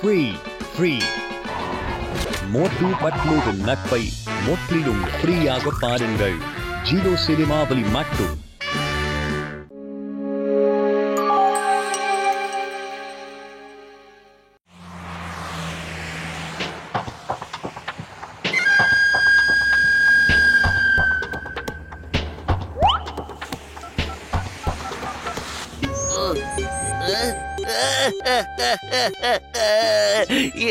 Free. மோட்டு பட்லுவின் நட்பை முற்றிலும் ஃப்ரீயாக பாருங்கள். ஜியோ சினிமாவில் மட்டும்.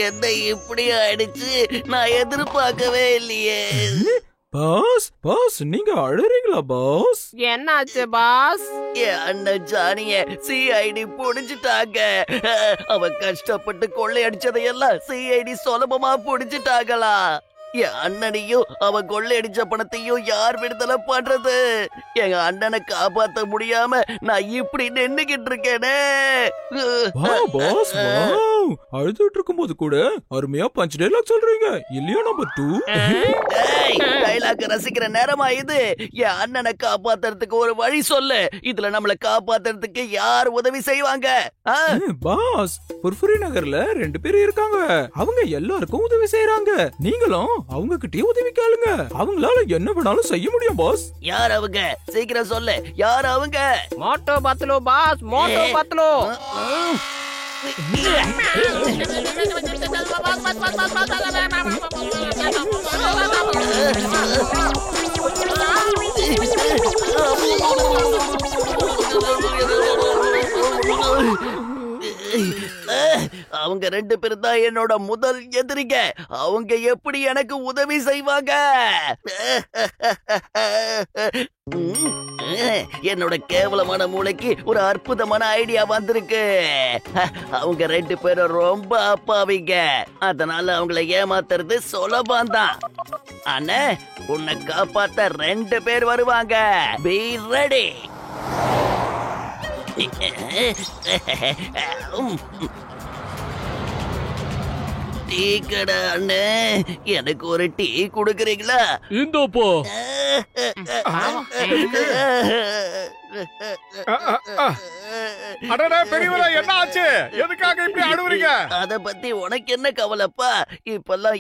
என்ன இப்படி ஆயிடுச்சு? நான் எதிர்பார்க்கவே இல்லையே. பாஸ் நீங்க அழறீங்களா பாஸ்? என்னாச்சு பாஸ்? என் அண்ணன் ஜானிய சிஐடி புடிச்சிட்டாங்க. அவன் கஷ்டப்பட்டு கொள்ளையடிச்சதையெல்லாம் சிஐடி சுலபமா புடிச்சிட்டாங்களா? என் அண்ணனையும் அவன் கொள்ளையடிச்ச பணத்தையும் யார் விடுதலை பண்றது? எங்க அண்ணனை காப்பாத்த முடியாம நான் இப்படி நின்னுகிட்டு இருக்கேனே. அழுதுட்டு இருக்கும் போது கூட அருமையா பஞ்ச் டைலாக் சொல்றீங்க இல்லையா? நம்பர் 2 டைலாக் ரசிக்கிற நேரமா இது? என் அண்ணனை காப்பாத்துறதுக்கு ஒரு வழி சொல்லு. இதுல நம்மள காப்பாத்துறதுக்கு யார் உதவி செய்வாங்க? பாஸ், புர்ஃபுரி நகர்ல 2 பேர் இருக்காங்க. அவங்க எல்லாருக்கும் உதவி செய்யறாங்க. நீங்களும் அவங்க கிட்டே உதவி கேளுங்க. அவங்களால என்ன வேணாலும் செய்ய முடியும் பாஸ். யார் அவங்க? சீக்கிரம் சொல்லு. யார் அவங்க? மோட்டோ பத்லு பாஸ், மோட்டோ பத்லு. அவங்க 2 பேரும் தான் என்னோட முதல் எதிரிங்க. அவங்க எப்படி எனக்கு உதவி செய்வாங்க? என்னோட கேவலமான மூளைக்கு ஒரு அற்புதமான ஐடியா வந்திருக்கு. அவங்க 2 பேரும் ரொம்ப அப்பாவிங்க. அதனால அவங்கள ஏமாத்துறது சுலபம் தான். அண்ணே, உன்னை காப்பாத்த 2 பேர் வருவாங்க. Be ready. டீ கடை அண்ணே, எனக்கு ஒரு டீ குடுக்கறீங்களா? இந்தோப்போ. அடடே பெரியவரே, என்ன ஆச்சு? எதுக்காக இப்படி அழுவுறீங்க? அத பத்தி உனக்கு என்ன கவலைப்பா? இப்பெல்லாம்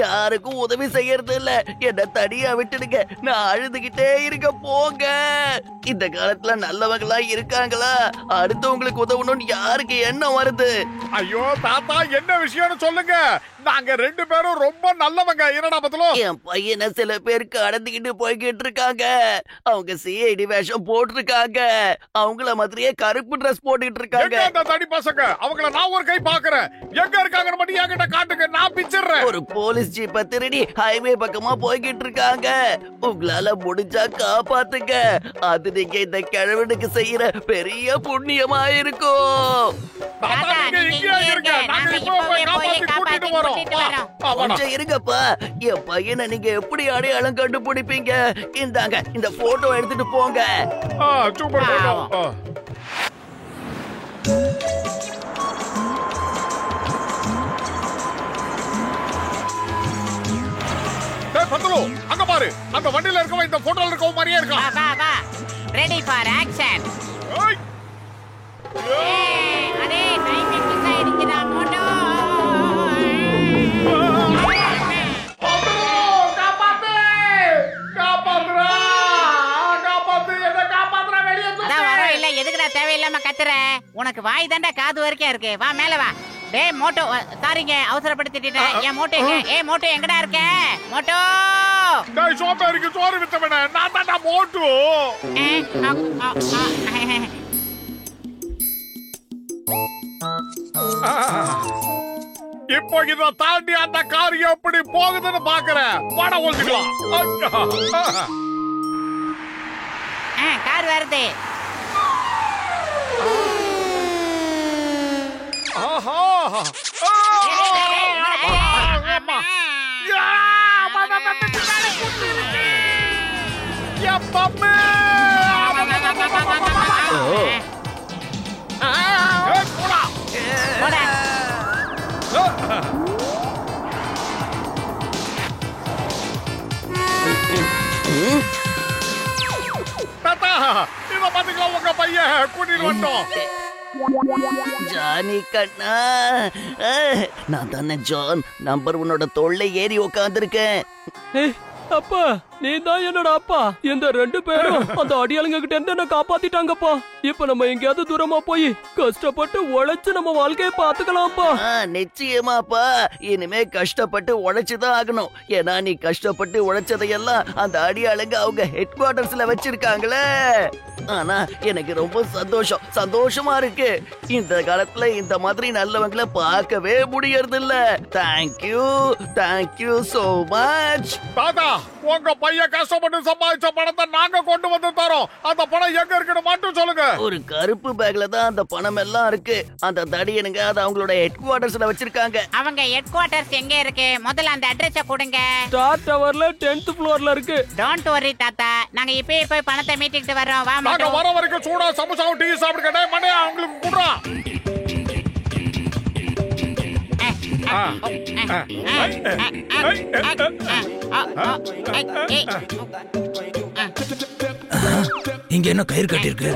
யாருக்கும் உதவி செய்யறது இல்ல. என்ன தனியா விட்டுடுங்க. நான் அழுதுகிட்டே இருக்க. போங்க. இந்த காலத்துல நல்லவங்களா இருக்காங்களா? அடுத்தவங்களுக்கு உதவணும்னு யாருக்கு எண்ணம் வருது? ஐயோ தாத்தா, என்ன விஷயம்னு சொல்லுங்க. நாங்க 2 பேரும் ரொம்ப நல்லவங்க. என்னடா பத்தலோ? என் பையனை சில பேர் கடத்திக்கிட்டு போய்கிட்டு இருக்காங்க. அவங்க சிஐடி வேஷம் போட்டிருக்காங்க. அவங்கள மாதிரியே கருப்பு ட்ரெஸ் போட்டுக்கிட்டு இருக்காங்க. அந்த தடி பசங்க, அவங்கள நான் ஒரு கை பாக்குறேன். எங்க இருக்காங்கன்னு மட்டும் என்கிட்ட காட்டுங்க, நான் பிச்சிடுறேன். ஒரு போலீஸ் ஜீப்பை திருடி ஹைவே பக்கமா போய்கிட்டு இருக்காங்க. உங்களால முடிஞ்சா காப்பாத்துங்க. அது நீங்க இந்த கிழவனுக்கு செய்யற பெரிய புண்ணியமா இருக்கும். கொஞ்சம் இருங்கப்பா. என் பையனை நீங்க எப்படி அடையாளம் கண்டுபிடிப்பீங்க? இந்தாங்க, இந்த போட்டோ எடுத்துட்டு போங்க. Super photo. பத்லு, அங்க பாரு. அந்த வண்டியில இருக்கவன் இந்த போட்டோல இருக்கவன் மாதிரியே இருக்கான். வா வா, ரெடி ஃபார் ஆக்ஷன். அடே டைமிங் மிஸ் ஆயிடுச்சுடா மோட்டோ. எதுக்குடா தேவையில்லாம கத்துற? உனக்கு வாய் தாண்டா காது வரைக்கும் இருக்கு. வா மேல வா. டேய் மோட்டோ, சாரிங்க, அவசரப்படுத்திட்டேன். என் மோட்டோ எங்க? மோட்டோ எங்கடா இருக்க? மோட்டோ. டேய் சோம்பேறிக்கு சோறு வித்தவனே, நான் தான்டா மோட்டோ. இப்போ இத தாண்டி அந்த கார் எப்படி போகுதுன்னு பாக்குறேன். படம் ஒழிச்சுக்கலாம். கார் வருது. தாத்தா, இத பாத்தீங்களா? உங்க பையன் கூட்டிட்டு வந்தோம். ஜானி கண்ணா, நான் தானே ஜான். நம்பர் உன்னோட தொல்லை ஏறி உட்காந்துருக்கேன். அப்பா நீ தான் என்னோட அப்பா. இந்த 2 பேரும் அந்த அடியாளுங்க கிட்ட இருந்து என்ன காப்பாத்திட்டாங்கப்பா. இப்ப நம்ம எங்கேயாவது தூரமா போய் கஷ்டப்பட்டு உழைச்சு நம்ம வாழ்க்கைய பாத்துக்கலாம்ப்பா. நிச்சயமாப்பா. இனிமே கஷ்டப்பட்டு உழைச்சுதான் ஆகணும். ஏன்னா நீ கஷ்டப்பட்டு உழைச்சதையெல்லாம் அந்த அடியாளுங்க அவங்க ஹெட் குவார்டர்ஸ்ல வச்சிருக்காங்களே. ஆனா எனக்கு ரொம்ப சந்தோஷமா இருக்கு. இந்த காலத்துல இந்த மாதிரி நல்லவங்களை பார்க்கவே முடியறது இல்ல. Thank you so much. தாத்தா, உங்க பையன் கஷ்டப்பட்டு சம்பாதிச்ச பணத்தை நாங்க கொண்டு வந்து தரோம். அந்த பணம் எங்க இருக்குன்னு மட்டும் சொல்லுங்க. ஒரு கருப்பு பேக்ல தான் அந்த பணம் எல்லாம் இருக்கு. அந்த தடியனுங்க அது அவங்களோட ஹெட் குவார்டர்ஸ்ல வச்சிருக்காங்க. அவங்க ஹெட் குவார்டர்ஸ் எங்க இருக்கு? முதல்ல அந்த அட்ரஸ கொடுங்க. ஸ்டார் டவர்ல 10th ஃப்ளோர்ல இருக்கு. டோன்ட் வரி தாத்தா, நாங்க இப்பவே போய் பணத்தை மீட்டிட்டு வரோம். வா நாங்க மாட்டோம். வர வரைக்கும் சூடா சமோசாவும் டீ சாப்பிட்டு டேய் மணி அவங்களுக்கு குடுறா. இங்க என்ன கயிறு கட்டிருக்கு?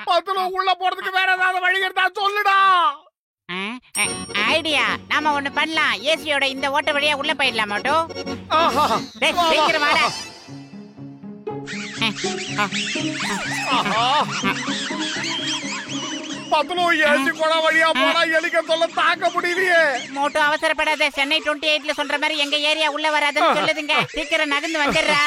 பத்துல உள்ள போறதுக்கு வேற ஏதாவது வழி இருந்தா சொல்லுடா. ஐடியா, நாம ஒண்ணு பண்ணலாம். ஏசியோட இந்த ஓட்ட வழியா உள்ள போயிடலாம் மாட்டோம். சீக்கிரம் வாடா. பத்துல ஏசி கொட வழியா போனா எலிக்க சொல்ல தாக்க முடியலையே. மோட்டோ அவசரப்படாத. சென்னை 28ல சொல்ற மாதிரி எங்க ஏரியா உள்ள வராதுன்னு சொல்லுதுங்க. சீக்கிரம் நகர்ந்து வந்துடுறா.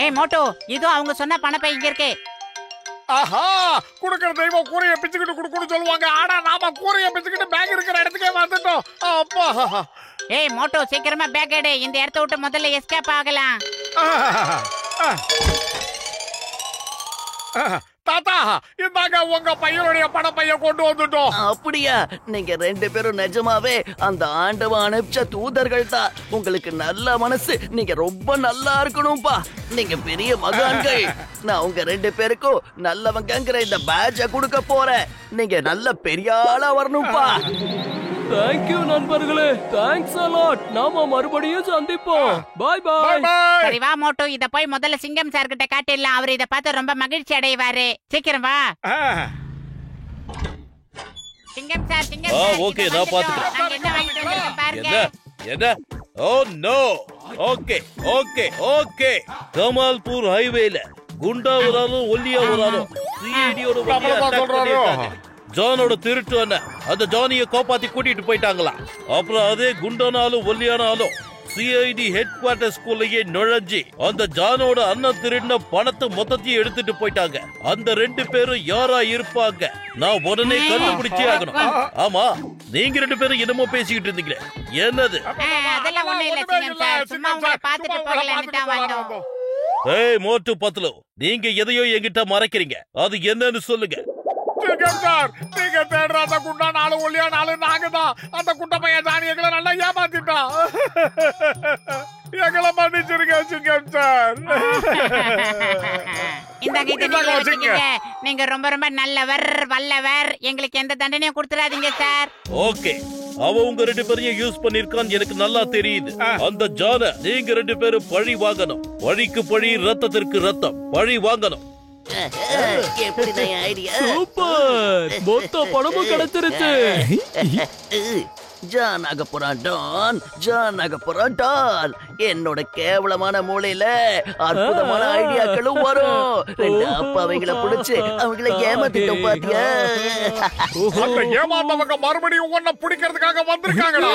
ஏய் மோட்டோ, இதோ அவங்க சொன்ன பணப்பை இங்க இருக்கு. ஆஹா, குடுக்கிற தெய்வம் கூரைய பிச்சுக்கிட்டு குடுக்குன்னு சொல்லுவாங்க. ஆனா நாம கூரைய பிச்சுக்கிட்டு பேக் இருக்கிற இடத்துக்கே வந்துட்டோம். அப்பா. ஏய் மோட்டோ, சீக்கிரமா பேக் எடு. இந்த இடத்த விட்டு முதல்ல எஸ்கேப் ஆகலாம். தாத்தா, இந்தாங்க உங்க பையனுடைய பணப்பைய கொண்டு வந்துட்டோம். அப்படியா? நீங்க 2 பேரும் நிஜமாவே அந்த ஆண்டவன் அனுப்பிச்ச தூதர்கள் தான். உங்களுக்கு நல்ல மனசு. நீங்க ரொம்ப நல்லா இருக்கணும்பா. நீங்க பெரிய மகான்கள். நான் உங்க 2 பேருக்கும் நல்லவங்கிற இந்த பேட்ச கொடுக்க போறேன். நீங்க நல்ல பெரிய ஆளா வரணும்பா. தேங்க்யூ நண்பர்களே. Thanks a lot. நாம மறுபடியும் சந்திப்போம். Bye bye. சரி வா மோட்டோ, இத போய் முதல்ல சிங்கம் சார் கிட்ட காட்டிடலாம். அவர் இத பார்த்து ரொம்ப மகிழ்ச்சி அடைவாரு. சீக்கிரம் வா. சிங்கம் சார். ஓகே, நான் பாத்துக்கிறேன். நாங்க என்ன வாங்கிட்டு வந்திருக்கோம் பாருங்க. என்ன? Oh no. ஓகே. கமால்பூர் ஹைவேல குண்டா வராலும் ஒல்லியா வராலும் சிஐடியோட சொல்றாங்க. ஜானோட திருட்டு அண்ணன் அந்த ஜானிய கோப்பாத்தி கூட்டிட்டு போயிட்டாங்களா. அப்புறம் அதே குண்டனாலும் ஒல்லியானாலும் சிஐடி ஹெட் குவார்டர் ஸ்கூல்லையே நுழைஞ்சி அந்த ஜானோட அண்ணன் திருடின பணத்தை மொத்தத்தையும் எடுத்துட்டு போயிட்டாங்க. அந்த 2 பேரும் யாரா இருப்பாங்க? நான் உடனே கண்டுபிடிச்சே ஆகணும். ஆமா, நீங்க 2 பேரும் என்னமோ பேசிக்கிட்டு இருந்தீங்களே, என்னது? அதெல்லாம் ஒண்ணும் இல்ல சிங்கம் சார். சும்மா உங்களை பார்த்துட்டு போகலாம்னு தான் வந்தோம். ஏய் மோட்டு பத்லு, நீங்க எதையோ என்கிட்ட மறைக்கிறீங்க. அது என்னன்னு சொல்லுங்க. சார், நீங்க தேடுற அந்த குண்டா நாளும் ஒல்லியா நாளும் நாங்க தான். அந்த குண்ட பையன் ஜானி எங்களை நல்லா ஏமாத்திட்டான். எங்களை மன்னிச்சிருங்க சிங்கம் சார். நீங்க ரொம்ப ரொம்ப நல்லவர், வல்லவர். எங்களுக்கு எந்த தண்டனையும் கொடுத்துடாதீங்க சார். ஓகே, அவ உங்க 2 பேரையும் யூஸ் பண்ணிருக்கான்னு எனக்கு நல்லா தெரியுது. அந்த ஜான நீங்க 2 பேரும் பழி வாங்கணும். பழிக்கு பழி, ரத்தத்திற்கு ரத்தம். பழி வாங்கணும். சூப்பர். மொத்த பணமும் கிடைச்சிருச்சு. ஜான் ஆக போறான் டான். என்னோட கேவலமான மூளையில அற்புதமான ஐடியாக்களும் வரும். 2 அப்பாவைகளை பிடிச்சு அவங்களை ஏமாத்திட்டோம் பாத்தியா? அந்த ஏமாந்தவங்க மறுபடியும் உன்னை பிடிக்கிறதுக்காக வந்திருக்காங்களா?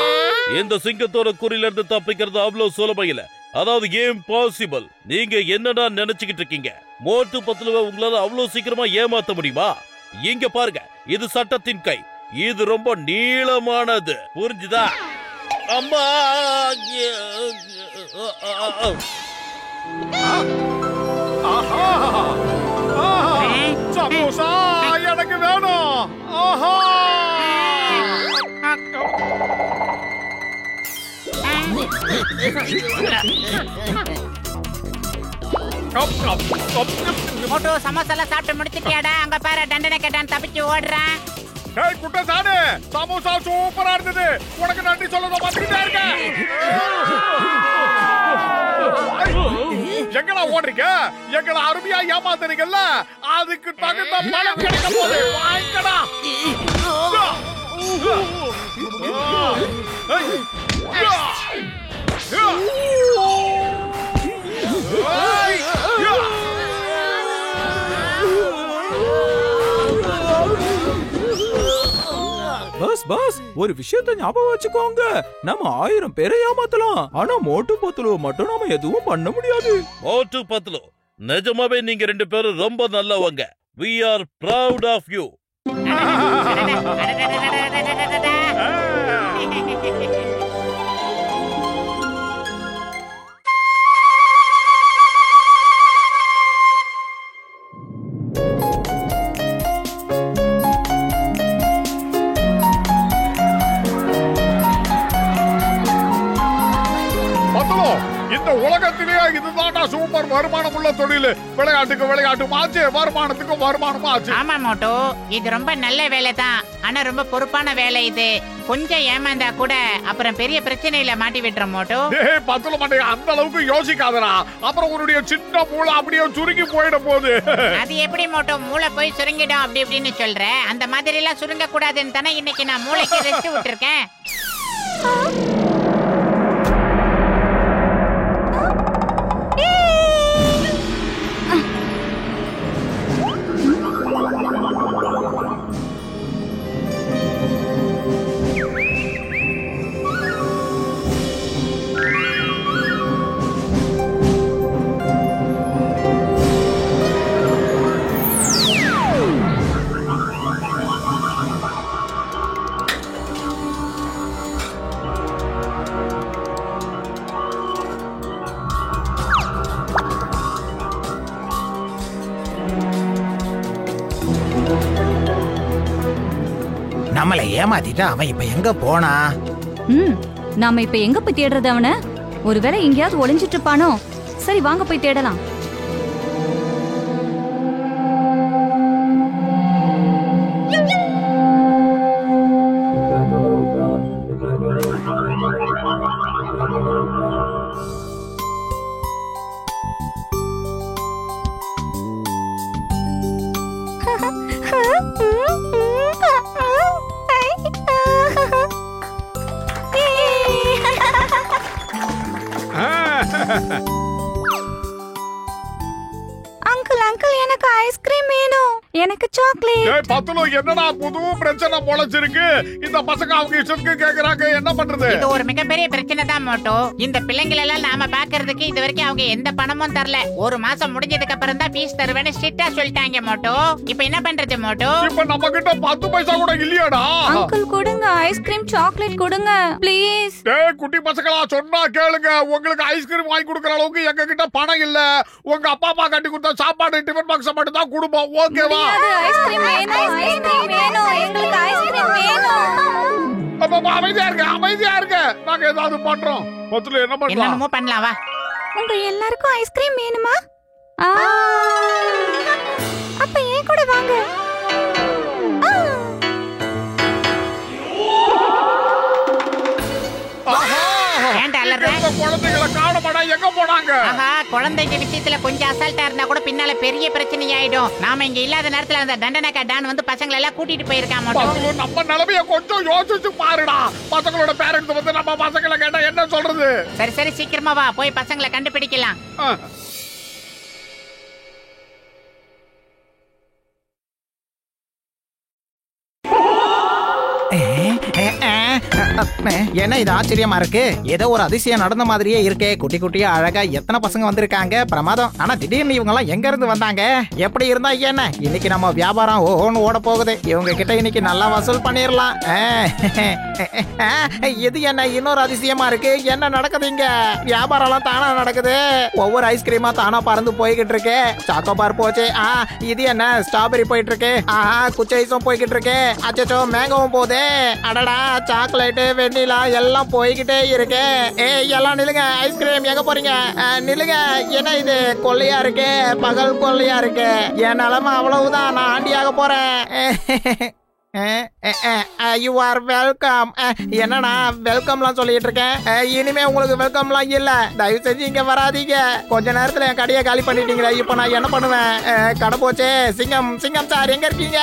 இந்த சிங்கத்தோட குறியில இருந்து தப்பிக்கிறது அவ்வளவு சுலபம் இல்ல. அதாவது இம்பாசிபிள். நீங்க என்னடா நினைச்சுக்கிட்டு இருக்கீங்க? மோட்டு பத்லுவ உங்களால அவ்வளவு சீக்கிரமா ஏமாத்த முடியுமா? இங்க பாருங்க, இது சட்டத்தின் கை. இது ரொம்ப நீளமானது. புரிஞ்சுதா? அம்மா, சமோசா எனக்கு வேணும். ஆஹா மோட்டு சமோசாலாம் சாப்பிட்டு முடிச்சிட்டியாடா? அங்க பாரு தண்டனை கேட்டான் தப்பிச்சு ஓடுறான். ஏய் குட்டசாமி, சமோசா சூப்பரா இருந்தது. உனக்கு நன்றி சொல்லத வந்துட்டே இருக்கேன். எங்கடா ஓடுறீங்க? எங்களை அருமையா ஏமாத்துறீங்கல்ல, அதுக்கு தகுந்த பலன் கிடைக்க போகுது. வாங்கடா. பாஸ் ஒரு விஷயத்தை ஞாபகம் வச்சுக்கோங்க. நம்ம 1000 பேரை ஏமாத்தலாம், ஆனா மோட்டு பத்துலு மட்டும் நாம எதுவும் பண்ண முடியாது. மோட்டு பத்துலு, நிஜமாவே நீங்க 2 பேரும் ரொம்ப நல்லவங்க. We are proud of you. இந்த உலகத்திலேயே இதுதான்டா சூப்பர் வருமானம் உள்ள தொழில். விளையாட்டுக்கு விளையாட்டும் ஆச்சு, வருமானத்துக்கு வருமானமும் ஆச்சு. ஆமா மோட்டு, இது ரொம்ப நல்ல வேலை தான். ஆனா ரொம்ப பொறுப்பான வேலை இது. கொஞ்சம் ஏமாந்தா கூட அப்புறம் பெரிய பிரச்சனையில மாட்டி விட்டுற மோட்டு. டேய் பத்துல மண்டை, அந்த அளவுக்கு யோசிக்காதடா. அப்புறம் உன்னுடைய சின்ன மூளை அப்படியே சுருங்கி போயிட போகுது. அது எப்படி மோட்டு மூளை போய் சுருங்கிடும் அப்படி இப்படின்னு சொல்ற? அந்த மாதிரி எல்லாம் சுருங்க கூடாதுன்னு தானே இன்னைக்கு நான் மூளைக்கு ரெஸ்ட் விட்டுருக்கேன். நம்மளை ஏமாத்திட்டு அவன் இப்ப எங்க போனா? நாம இப்ப எங்க போய் தேடுறது அவன? ஒருவேளை எங்கேயாவது ஒளிஞ்சிட்டு இருப்பானோ? சரி வாங்க போய் தேடலாம். அங்கிள் எனக்கு ஐஸ்கிரீம் வேணும். எனக்கு சாக்லேட். ஏய் பத்துலு, என்னடா புது பிரச்சனை முளைச்சிருக்கு? இந்த பசங்க அவங்க இஷ்டத்துக்கு கேக்குறாங்க, என்ன பண்றது? இது ஒரு மிகப்பெரிய பிரச்சனை தான் மோட்டோ. இந்த பிள்ளைங்களை எல்லாம் நாம பாக்குறதுக்கு இது வரைக்கும் அவங்க எந்த பணமும் தரல. ஒரு மாசம் முடிஞ்சதுக்கு அப்புறம் தான் ஃபீஸ் தருவேன்னு ஸ்ட்ரிக்ட்டா சொல்லிட்டாங்க மோட்டோ. இப்போ என்ன பண்றது மோட்டோ? இப்ப நம்ம கிட்ட 10 பைசா கூட இல்லையாடா? அங்கிள் கொடுங்க, ஐஸ்கிரீம் சாக்லேட் கொடுங்க ப்ளீஸ். டேய் குட்டி பசங்களா, சொன்னா கேளுங்க. உங்களுக்கு ஐஸ்கிரீம் வாங்கி கொடுக்கற அளவுக்கு எங்க கிட்ட பணம் இல்ல. உங்க அப்பா அம்மா கட்டி கொடுத்த சாப்பாடு டிஃபன் பாக்ஸ் மட்டும் தான் கொடுப்போம். ஓகேவா? ஐஸ்கிரீம் வேணும், ஐஸ்கிரீம் வேணும், எங்களுக்கு ஐஸ்கிரீம் வேணும். அப்பா அமைதியா இருங்க, அமைதியா இருங்க. நாங்க ஏதாவது பண்றோம். பத்துலு என்ன பண்ணலாம்? என்னமோ பண்ணலாம் வா. உங்க எல்லாருக்கும் ஐஸ்கிரீம் வேணுமா? அப்ப ஏன் கூட வாங்க. குழந்தைகளை காணமாடா, எங்க போனாங்க? ஆஹா, குழந்தைங்க விஷயத்துல கொஞ்சம் அசால்ட்டா இருந்தா கூட பின்னால பெரிய பிரச்சனை ஆயிடும். நாம இங்க இல்லாத நேரத்துல அந்த தண்டனக்கா டான் வந்து பசங்களை எல்லாம் கூட்டிட்டு போயிருக்கான். நம்ம நிலைமைய கொஞ்சம் யோசிச்சு பாருடா. பசங்களோட பேரண்ட்ஸ் வந்து நம்ம பசங்களை கேட்டா என்ன சொல்றது? சரி சரி சீக்கிரமா வா, போய் பசங்களை கண்டுபிடிக்கலாம். என்ன இது ஆச்சரியமா இருக்கு? ஏதோ ஒரு அதிசயம் நடந்த மாதிரியே இருக்கே. குட்டி குட்டியா அழகா எத்தனை பசங்க வந்திருக்காங்க, பிரமாதம். ஆனா திடீர்னு இவங்க எல்லாம் எங்க இருந்து வந்தாங்க? எப்படி இருந்தா என்ன? இன்னைக்கு நம்ம வியாபாரம் ஓஹோன்னு ஓட போகுது. இவங்க கிட்ட இன்னைக்கு நல்லா வசூல் பண்ணிடலாம். இது என்ன இன்னொரு அதிசயமா இருக்கு? என்ன நடக்குது இங்க? வியாபாரம் எல்லாம் தானா நடக்குது. ஒவ்வொரு ஐஸ்கிரீமா தானா பறந்து போய்கிட்டு இருக்கு. சாக்கோபார் போச்சு. இது என்ன ஸ்ட்ராபெரி போயிட்டு இருக்கு. குச்சி ஐஸும் போய்கிட்டு இருக்கு. அச்சோ மேங்கவும் போகுது. அடடா, சாக்லேட்டு வெண்ணிலா எல்லாம் போய்கிட்டே இருக்கு. எல்லாம் நில்லுங்க. ஐஸ்கிரீம் எங்க போறீங்க? நில்லுங்க. என்ன இது கொள்ளையா இருக்கு, பகல் கொள்ளையா இருக்கு. என் நிலைமை அவ்வளவுதான். நான் ஆண்டியாக போறேன். You are welcome. என்னண்ணா வெல்கம்லாம் சொல்லிட்டு இருக்கேன்? இனிமே உங்களுக்கு வெல்கம்லாம் இல்ல. தயவு செஞ்சு இங்க வராதீங்க. கொஞ்ச நேரத்துல என் கடையை காலி பண்ணிட்டீங்களே, இப்ப நான் என்ன பண்ணுவேன்? கடை போச்சே. சிங்கம் சிங்கம் சார் எங்க இருக்கீங்க?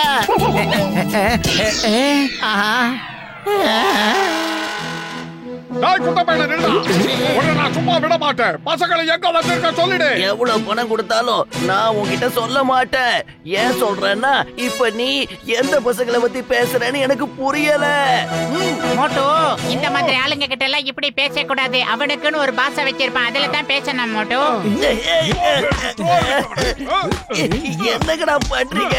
நான் சும்மா விட மாட்டேன். பசங்களை எங்க வந்திருக்க சொல்லிடு. எவ்வளவு பணம் கொடுத்தாலும் நான் உன்கிட்ட சொல்ல மாட்டேன். ஏன் சொல்றேன்னா இப்ப நீ எந்த பசங்களை பத்தி பேசுறேன்னு எனக்கு புரியல. மோட்டு, இந்த மாதிரி ஆளுங்க கிட்ட எல்லாம் இப்படி பேசக்கூடாது. அவனுக்குன்னு ஒரு பாஷை வச்சிருப்பான், அதுல தான் பேசணும் மோட்டு. என்னங்கடா பண்றீங்க?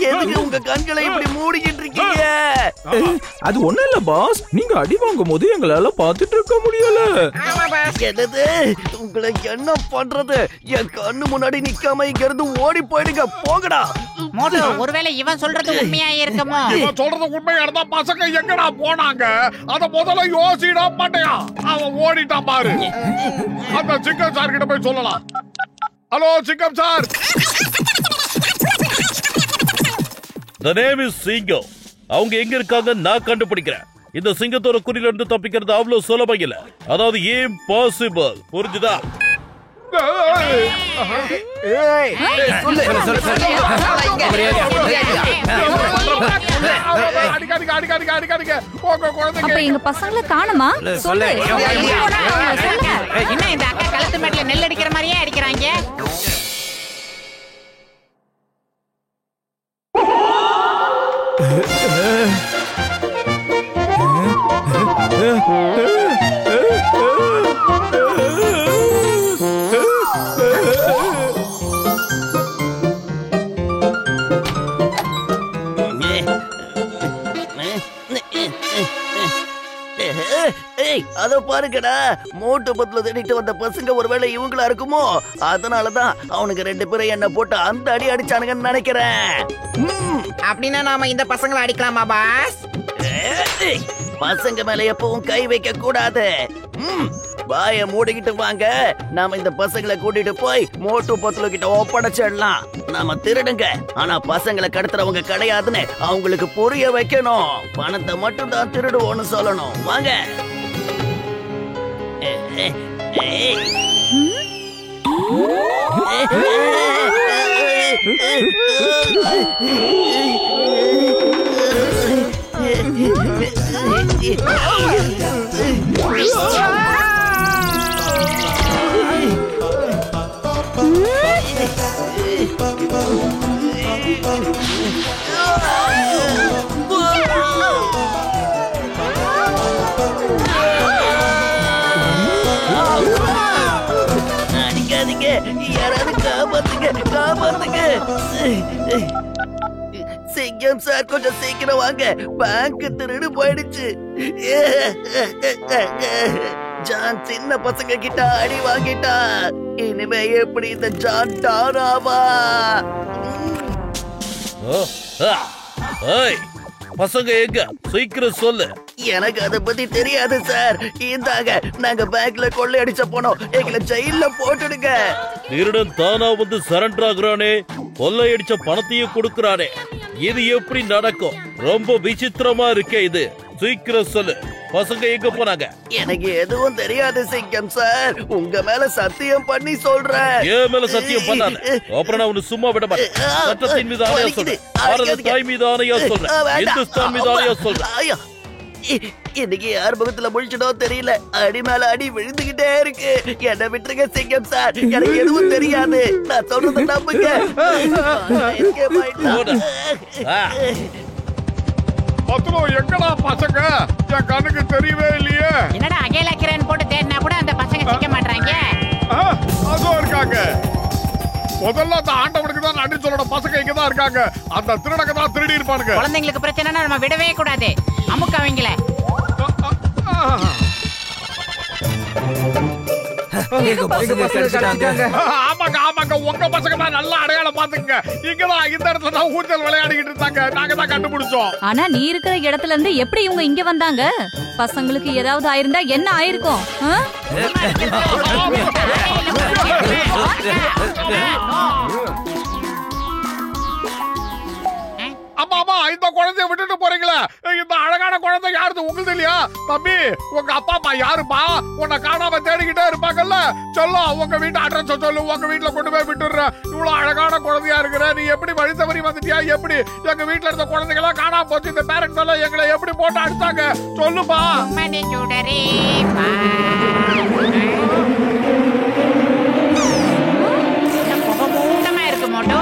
எதுக்கு உங்க கண்களை இப்படி மூடிக்கிட்டு இருக்கீங்க? அது ஒண்ணும் இல்ல பாஸ், நீங்க அடி வாங்கும் போது எங்களால பாத்துட்டு இருக்க முடியல. என்னது? உங்களை என்ன பண்றது? என் கண்ணு முன்னாடி நிக்காம இங்க இருந்து ஓடி போயிடுங்க. போகடா. மோட்டு, ஒருவேளை இவன் சொல்றது உண்மையா இருக்குமோ? இவன் சொல்றது உண்மையா இருந்தா பசங்க எங்கடா போனாங்க? அத முதல்ல யோசிடா மாட்டையா. அவன் ஓடிட்டான் பாரு. அந்த சிங்கம் சார் கிட்ட போய் சொல்லலாம். ஹலோ சிங்கம் சார். The name is சிங்கம். அவங்க எங்க இருக்காங்க நான் கண்டுபிடிக்கிறேன். இந்த சிங்கத்தோட குறியில இருந்து தப்பிக்கிறது அவ்வளவு சுலபம் இல்ல. அதாவது இம்பாசிபிள். புரிஞ்சுதா? அப்ப எங்க பசங்களை காணுமா? சொல்லு. என்ன இந்த அக்கா கழுத்து மேட்ல நெல் அடிக்கிற மாதிரியே அடிக்கிறாங்க? அதோ பாருங்கடா, மோட்டு பத்துல தேடிட்டு வந்த பசங்க ஒருவேளை இவங்களா இருக்குமோ? அதனாலதான் அவனுக்கு 2 பேரும் என்ன போட்டு அந்த அடி அடிச்சானுங்கன்னு நினைக்கிறேன். அப்படின்னா நாம இந்த பசங்களை அடிக்கலாமா பாஸ்? பசங்க மேல எப்பவும் கை வைக்க கூடாது. வாய மூடிக்கிட்டு வாங்க. நாம இந்த பசங்களை கூட்டிட்டு போய் மோட்டு பத்துல கிட்ட ஒப்படைச்சிடலாம். நாம திருடுங்க, ஆனா பசங்களை கடத்துறவங்க கிடையாதுன்னு அவங்களுக்கு புரிய வைக்கணும். பணத்தை மட்டும் தான் திருடுவோன்னு சொல்லணும். வாங்க. அடிக்காதீங்க, யாராவது காப்பாத்துங்க, காப்பாத்துங்க. சிங்கம் சார் கொஞ்சம் சீக்கிரம் வாங்க. பேங்க் திருடு போயிடுச்சு. ஜான் சின்ன பசங்க கிட்ட அடி வாங்கிட்டா. இனிமே எப்படி இந்த ஜான் டாராவா? பசங்க எங்க? சீக்கிரம் சொல்லு. எனக்கு அதை பத்தி தெரியாது சார். இந்தாங்க, நாங்க பேங்க்ல கொள்ளையடிச்ச போனோம். எங்களை ஜெயில போட்டுடுங்க. திருடன் தானா வந்து சரண்டர் ஆகுறானே, கொள்ளையடிச்ச பணத்தையும் கொடுக்கறானே. இது எப்படி நடக்கும்? ரொம்ப விசித்திரமா இருக்கே இது. சீக்கிரம் சொல்லு, பசங்க எங்க போனாங்க? எனக்கு எதுவும் தெரியாது சிங்கம் சார். உங்க மேல சத்தியம் பண்ணி சொல்றேன். ஏன் மேல சத்தியம் பண்ணாத? அப்புறம் நான் உன்னை சும்மா விட மாட்டேன். சட்டத்தின் மீது ஆணையா சொல்றேன். பாரத தாய் மீது ஆணையா சொல்றேன். இந்துஸ்தான் மீது ஆணையா சொல்றேன். இன்னைக்கு யார் முகத்துல முழிச்சதோ தெரியல. அடி மேல அடி விழுந்துகிட்டே இருக்கு. என்ன விட்டுருங்க சிங்கம் சார். எனக்கு எதுவும் தெரியாது. நான் சொல்றத நம்புங்க. எங்கடா பசங்க? என் கண்ணுக்கு தெரியவே இல்லையே. என்னடா அகேலா கிரேன் போட்டு தேடினா கூட அந்த பசங்க சிக்க மாட்டாங்க. அதோ இருக்காங்க. முதல்ல அந்த ஆண்டவனுக்கு தான் நன்றி சொல்லணும். பசங்க இங்க தான் இருக்காங்க. அந்த திருடங்க தான் திருடி இருப்பானுங்க. குழந்தைங்களுக்கு பிரச்சனைனா நம்ம விடவே கூடாது. அமுக்க அவங்கள. ஆமாங்க ஆமாங்க, பசங்க உங்க பசங்க தான் நல்லா அடையாளம் பாத்துங்க. இங்கதான் இந்த இடத்துல தான் ஊஞ்சல் விளையாடிக்கிட்டு இருந்தாங்க. நாங்க தான் கண்டுபிடிச்சோம். ஆனா நீ இருக்கிற இடத்துல இருந்து எப்படி இவங்க இங்க வந்தாங்க? பசங்களுக்கு ஏதாவது ஆயிருந்தா என்ன ஆயிருக்கும்? அம்மா அம்மா, இந்த குழந்தைய விட்டுட்டு போறீங்களா? இந்த அழகான குழந்தை யாருது உங்களுக்கு இல்லையா? தம்பி, உங்க அப்பா அம்மா யாருப்பா? உன்னை காணாம தேடிக்கிட்டே இருப்பாங்கல்ல. சொல்லும், உங்க வீட்டு அட்ரஸ் சொல்லு, உங்க வீட்டுல கொண்டு போய் விட்டுடுறேன். இவ்வளவு அழகான குழந்தையா இருக்கிற நீ எப்படி வழி தவறி வந்துட்டியா? எப்படி எங்க வீட்டுல இருந்த குழந்தைகளா காணாம போச்சு? இந்த பேரண்ட்ஸ் எல்லாம் எங்களை எப்படி போட்டு அடிச்சாங்க? சொல்லுப்பா. இருக்கு மோட்டோ.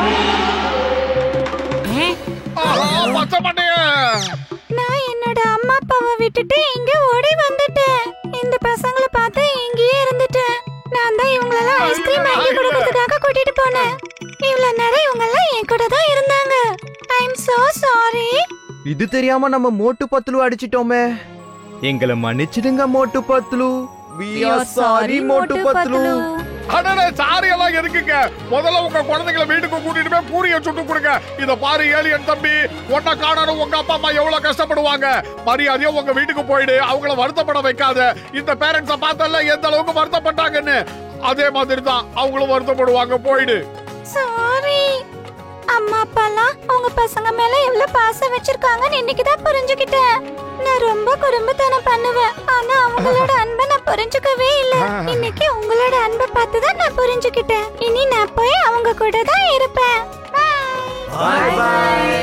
நான் என்னோட அம்மா அப்பாவை விட்டுட்டு இங்க ஓடி வந்துட்டேன். இந்த பசங்களை பார்த்து இங்கேயே இருந்துட்டேன். நான் தான் இவங்களெல்லாம் ஐஸ்கிரீம் வாங்கி கொடுக்கறதுக்காக கூட்டிட்டு போனேன். இவ்வளவு நேரம் இவங்க எல்லாம் என் கூட தான் இருந்தாங்க. ஐ அம் சோ சாரி. இது தெரியாம நம்ம மோட்டு பத்லு அடிச்சிட்டோமே. எங்களை மன்னிச்சிடுங்க மோட்டு பத்லு. We are sorry மோட்டு பத்லு. அடடே, சாரி எல்லாம் இருக்குங்க. முதல்ல உங்க குழந்தைகளை வீட்டுக்கு கூட்டிட்டு போய் பூரிய சுட்டு கொடுங்க. இத பாரு ஏலியன் தம்பி, உன்னை காணணும் உங்க அப்பா அம்மா எவ்வளவு கஷ்டப்படுவாங்க. மரியாதையா உங்க வீட்டுக்கு போயிடு. அவங்கள வருத்தப்பட வைக்காத. இந்த பேரண்ட்ஸ பார்த்தல எந்த அளவுக்கு வருத்தப்பட்டாங்கன்னு, அதே மாதிரி தான் அவங்களும் வருத்தப்படுவாங்க. போயிடு. சாரி. அம்மா அப்பாலாம் அவங்க பசங்க மேல எவ்வளவு பாசம் வச்சிருக்காங்கன்னு இன்னைக்கு தான் புரிஞ்சுக்கிட்டேன். நான் ரொம்ப குறும்புத்தனம் பண்ணுவேன். ஆனா அவங்களோட அன்பை நான் புரிஞ்சுக்கவே இல்ல. இன்னைக்கு உங்களோட அன்பை பார்த்து தான் நான் புரிஞ்சுக்கிட்டேன். இனி நான் போய் அவங்க கூட தான் இருப்பேன். Bye bye.